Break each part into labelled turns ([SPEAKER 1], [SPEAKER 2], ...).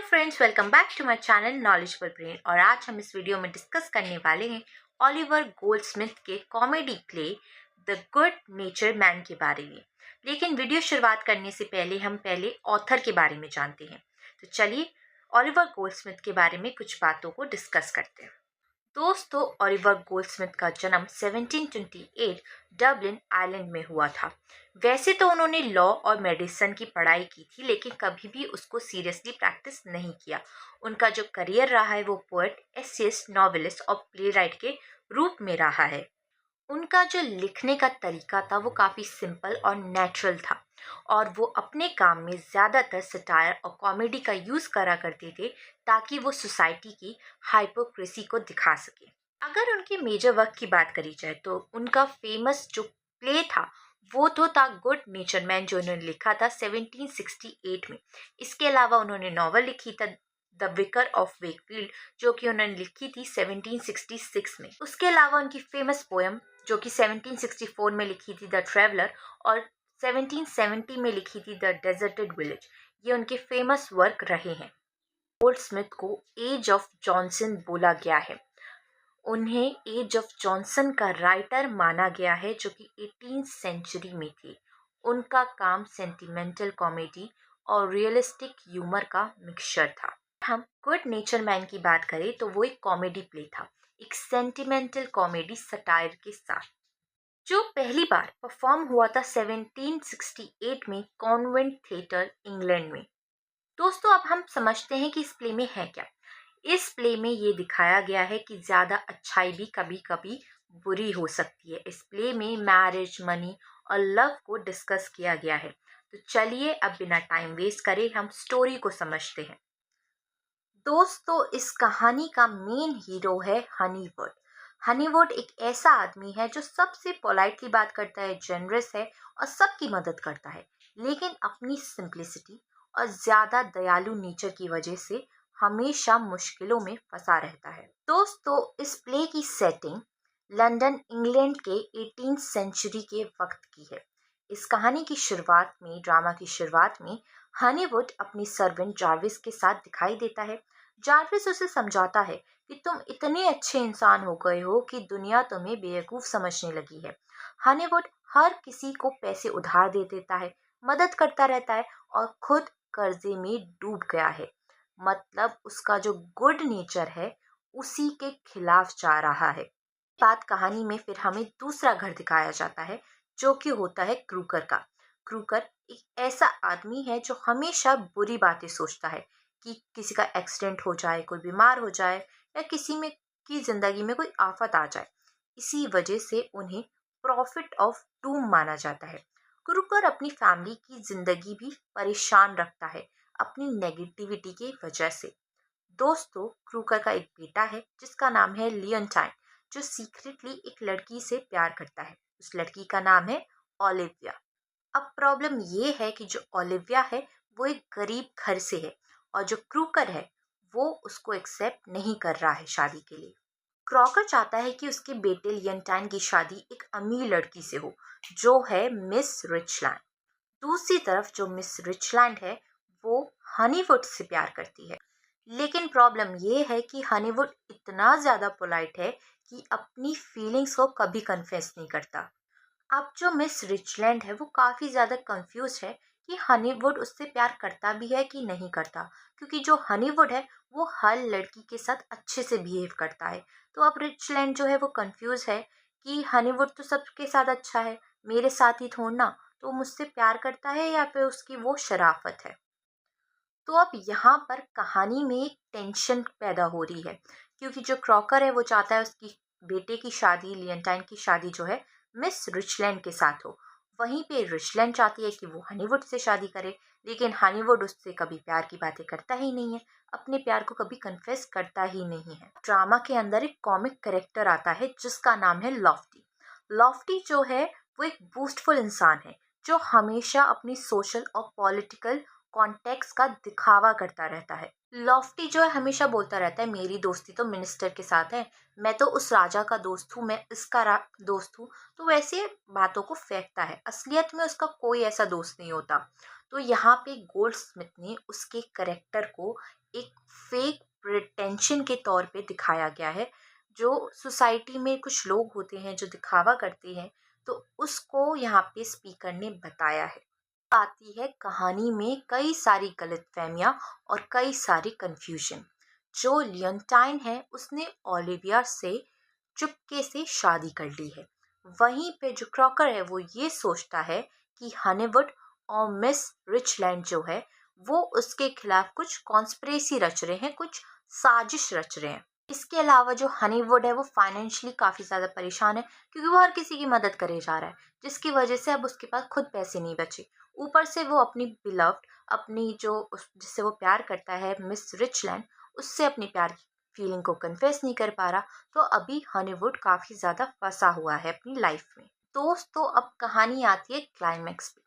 [SPEAKER 1] Friends, welcome back to my channel knowledgeable brain. और आज हम इस वीडियो में डिस्कस करने वाले हैं ओलिवर गोल्डस्मिथ के comedy play the good nature man के बारे में। लेकिन वीडियो शुरुआत करने से पहले हम ऑथर के बारे में जानते हैं। तो चलिए ओलिवर गोल्डस्मिथ के बारे में कुछ बातों को डिस्कस करते हैं। दोस्तों, ओलिवर गोल्डस्मिथ का जन्म 1728 डबलिन आयरलैंड में हुआ था। वैसे तो उन्होंने लॉ और मेडिसिन की पढ़ाई की थी, लेकिन कभी भी उसको सीरियसली प्रैक्टिस नहीं किया। उनका जो करियर रहा है वो पोएट, एसेइस्ट, नॉवेलिस्ट और प्लेराइट के रूप में रहा है। उनका जो लिखने का तरीका था वो काफ़ी सिंपल और नेचुरल था, और वो अपने काम में ज़्यादातर सटायर और कॉमेडी का यूज़ करा करते थे ताकि वो सोसाइटी की हाइपोक्रेसी को दिखा सके। अगर उनके मेजर वर्क की बात करी जाए तो उनका फेमस जो प्ले था वो तो था गुड नेचर मैन, जो उन्होंने लिखा था 1768 में। इसके अलावा उन्होंने नॉवल लिखी था द विकर ऑफ वेकफील्ड, जो कि उन्होंने लिखी थी 1766 में। उसके अलावा उनकी फेमस पोएम जो कि 1764 में लिखी थी द ट्रेवलर, और 1770 में लिखी थी द डेजर्टेड विलेज, ये उनके फेमस वर्क रहे हैं। गोल्डस्मिथ को एज ऑफ जॉनसन बोला गया है। उन्हें एज ऑफ जॉनसन का राइटर माना गया है, जो कि 18th सेंचुरी में थे। उनका काम सेंटिमेंटल कॉमेडी और रियलिस्टिक ह्यूमर का मिक्सचर था। हम गुड नेचर मैन की बात करें तो वो एक कॉमेडी प्ले था, एक सेंटिमेंटल कॉमेडी सटायर के साथ, जो पहली बार परफॉर्म हुआ था 1768 में कॉन्वेंट थिएटर इंग्लैंड में। दोस्तों, अब हम समझते हैं कि इस प्ले में है क्या। इस प्ले में ये दिखाया गया है कि ज़्यादा अच्छाई भी कभी कभी बुरी हो सकती है। इस प्ले में मैरिज, मनी और लव को डिस्कस किया गया है। तो चलिए अब बिना टाइम वेस्ट करे हम स्टोरी को समझते हैं। दोस्तों, इस कहानी का मेन हीरो है हनीवुड। हनीवुड एक ऐसा आदमी है जो सबसे पोलाइटली बात करता है, जनरस है और सबकी मदद करता है, लेकिन अपनी सिंप्लिसिटी और ज़्यादा दयालु नेचर की वजह से हमेशा मुश्किलों में फंसा रहता है। दोस्तों, इस प्ले की सेटिंग लंदन, इंग्लैंड के 18th सेंचुरी के वक्त की है। इस कहानी की शुरुआत में, ड्रामा की शुरुआत में, हनीवुड अपनी सर्वेंट जार्विस के साथ दिखाई देता है। जार्विस उसे समझाता है कि तुम इतने अच्छे इंसान हो गए हो कि दुनिया तुम्हें बेवकूफ़ समझने लगी है। हनीवुड हर किसी को पैसे उधार दे देता है, मदद करता रहता है और खुद कर्जे में डूब गया है। मतलब उसका जो गुड नेचर है उसी के खिलाफ जा रहा है। बात कहानी में फिर हमें दूसरा घर दिखाया जाता है, जो कि होता है क्रूकर का। क्रूकर एक ऐसा आदमी है जो हमेशा बुरी बातें सोचता है कि किसी का एक्सीडेंट हो जाए, कोई बीमार हो जाए या किसी में की जिंदगी में कोई आफत आ जाए। इसी वजह से उन्हें प्रॉफिट ऑफ डूम माना जाता है। क्रूकर अपनी फैमिली की जिंदगी भी परेशान रखता है अपनी नेगेटिविटी की वजह से। दोस्तों, क्रूकर का एक बेटा है जिसका नाम है लियंटाइन, जो सीक्रेटली एक लड़की से प्यार करता है। उस लड़की का नाम है ओलिविया। अब प्रॉब्लम ये है कि जो ओलिविया है वो एक गरीब घर से है, और जो क्रूकर है वो उसको एक्सेप्ट नहीं कर रहा है शादी के लिए। क्रॉकर चाहता है कि उसके बेटे लियंटाइन की शादी एक अमीर लड़की से हो, जो है मिस रिचलैंड। दूसरी तरफ जो मिस रिचलैंड है वो हनीवुड से प्यार करती है, लेकिन प्रॉब्लम ये है कि हनीवुड इतना ज़्यादा पोलाइट है कि अपनी फीलिंग्स को कभी कन्फेस नहीं करता। अब जो मिस रिचलैंड है वो काफ़ी ज़्यादा कंफ्यूज है कि हनीवुड उससे प्यार करता भी है कि नहीं करता, क्योंकि जो हनीवुड है वो हर लड़की के साथ अच्छे से बिहेव करता है। तो अब रिचलैंड जो है वो कंफ्यूज है कि हनीवुड तो सबके साथ अच्छा है, मेरे साथ ही थोड़ा, तो वो मुझसे प्यार करता है या फिर उसकी वो शराफत है। तो अब यहाँ पर कहानी में एक टेंशन पैदा हो रही है, क्योंकि जो क्रॉकर है वो चाहता है उसकी बेटे की शादी, लियंटाइन की शादी जो है मिस रिचलैंड के साथ हो। वहीं पे रिचलैंड चाहती है कि वो हनीवुड से शादी करे, लेकिन हनीवुड उससे कभी प्यार की बातें करता ही नहीं है, अपने प्यार को कभी कन्फेस करता ही नहीं है। ड्रामा के अंदर एक कॉमिक करेक्टर आता है जिसका नाम है लॉफ्टी। लॉफ्टी जो है वो एक बूस्टफुल इंसान है, जो हमेशा अपनी सोशल और पॉलिटिकल कॉन्टेक्स्ट का दिखावा करता रहता है। लॉफ्टी जो है हमेशा बोलता रहता है, मेरी दोस्ती तो मिनिस्टर के साथ है, मैं तो उस राजा का दोस्त हूँ, मैं इसका दोस्त हूँ। तो वैसे बातों को फेंकता है, असलियत में उसका कोई ऐसा दोस्त नहीं होता। तो यहाँ पे गोल्डस्मिथ ने उसके करेक्टर को एक फेक प्रिटेंशन के तौर पे दिखाया गया है। जो सोसाइटी में कुछ लोग होते हैं जो दिखावा करते हैं, तो उसको यहाँ पे स्पीकर ने बताया है। आती है कहानी में कई सारी गलतफहमियां और कई सारी कंफ्यूजन। जो लियोन्टाइन है उसने ओलिविया से चुपके से शादी कर ली है। वहीं पे जो क्रॉकर है वो ये सोचता है कि हनीवुड और मिस रिचलैंड जो है वो उसके खिलाफ कुछ कॉन्स्पिरेसी रच रहे हैं, कुछ साजिश रच रहे हैं। इसके अलावा जो हनीवुड है वो फाइनेंशियली काफ़ी ज़्यादा परेशान है, क्योंकि वो हर किसी की मदद करे जा रहा है, जिसकी वजह से अब उसके पास खुद पैसे नहीं बचे। ऊपर से वो अपनी बिलव्ड, अपनी जो जिससे वो प्यार करता है मिस रिचलैंड, उससे अपनी प्यार की फीलिंग को कन्फेस नहीं कर पा रहा। तो अभी हनीवुड काफ़ी ज़्यादा फंसा हुआ है अपनी लाइफ में। दोस्तों, अब कहानी आती है क्लाइमैक्स पे।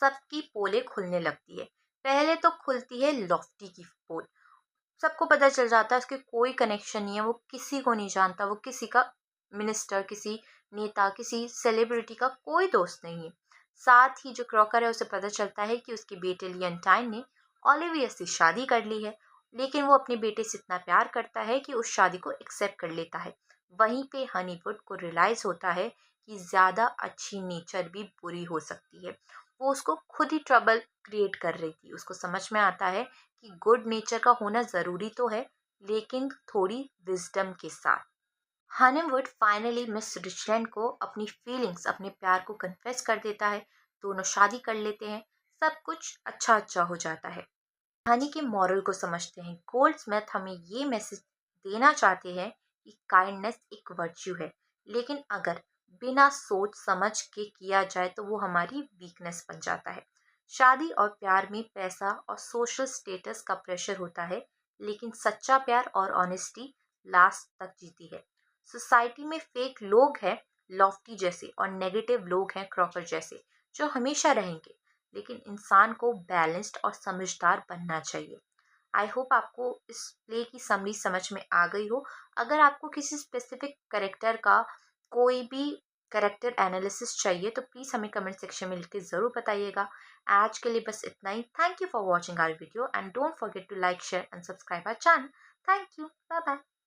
[SPEAKER 1] सबकी पोलें खुलने लगती है। पहले तो खुलती है लॉफ्टी की पोल। सबको पता चल जाता है उसके कोई कनेक्शन नहीं है, वो किसी को नहीं जानता, वो किसी का मिनिस्टर, किसी नेता, किसी सेलिब्रिटी का कोई दोस्त नहीं है। साथ ही जो क्रॉकर है उसे पता चलता है कि उसके बेटे लियंटाइन ने ओलिविया से शादी कर ली है, लेकिन वो अपने बेटे से इतना प्यार करता है कि उस शादी को एक्सेप्ट कर लेता है। वहीं पे हनीवुड को रियलाइज होता है कि ज़्यादा अच्छी नेचर भी बुरी हो सकती है। वो उसको खुद ही ट्रबल क्रिएट कर रही थी। उसको समझ में आता है कि गुड नेचर का होना ज़रूरी तो है, लेकिन थोड़ी विजडम के साथ। हनीवुड फाइनली मिस रिचलैंड को अपनी फीलिंग्स, अपने प्यार को कन्फेस कर देता है। दोनों शादी कर लेते हैं। सब कुछ अच्छा अच्छा हो जाता है। कहानी के मॉरल को समझते हैं। गोल्डस्मिथ हमें ये मैसेज देना चाहते हैं कि काइंडनेस एक वर्च्यू है, लेकिन अगर बिना सोच समझ के किया जाए तो वो हमारी वीकनेस बन जाता है। शादी और प्यार में पैसा और सोशल स्टेटस का प्रेशर होता है, लेकिन सच्चा प्यार और ऑनेस्टी लास्ट तक जीती है। सोसाइटी में फेक लोग हैं, लॉफ्टी जैसे, और नेगेटिव लोग हैं, क्रॉकर जैसे, जो हमेशा रहेंगे, लेकिन इंसान को बैलेंस्ड और समझदार बनना चाहिए। आई होप आपको इस प्ले की समरी समझ में आ गई हो। अगर आपको किसी स्पेसिफिक करेक्टर का कोई भी करेक्टर एनालिसिस चाहिए तो प्लीज़ हमें कमेंट सेक्शन में लिख के ज़रूर बताइएगा। आज के लिए बस इतना ही। Thank you for watching our video and don't forget to like, share and subscribe our channel. Thank you. Bye bye.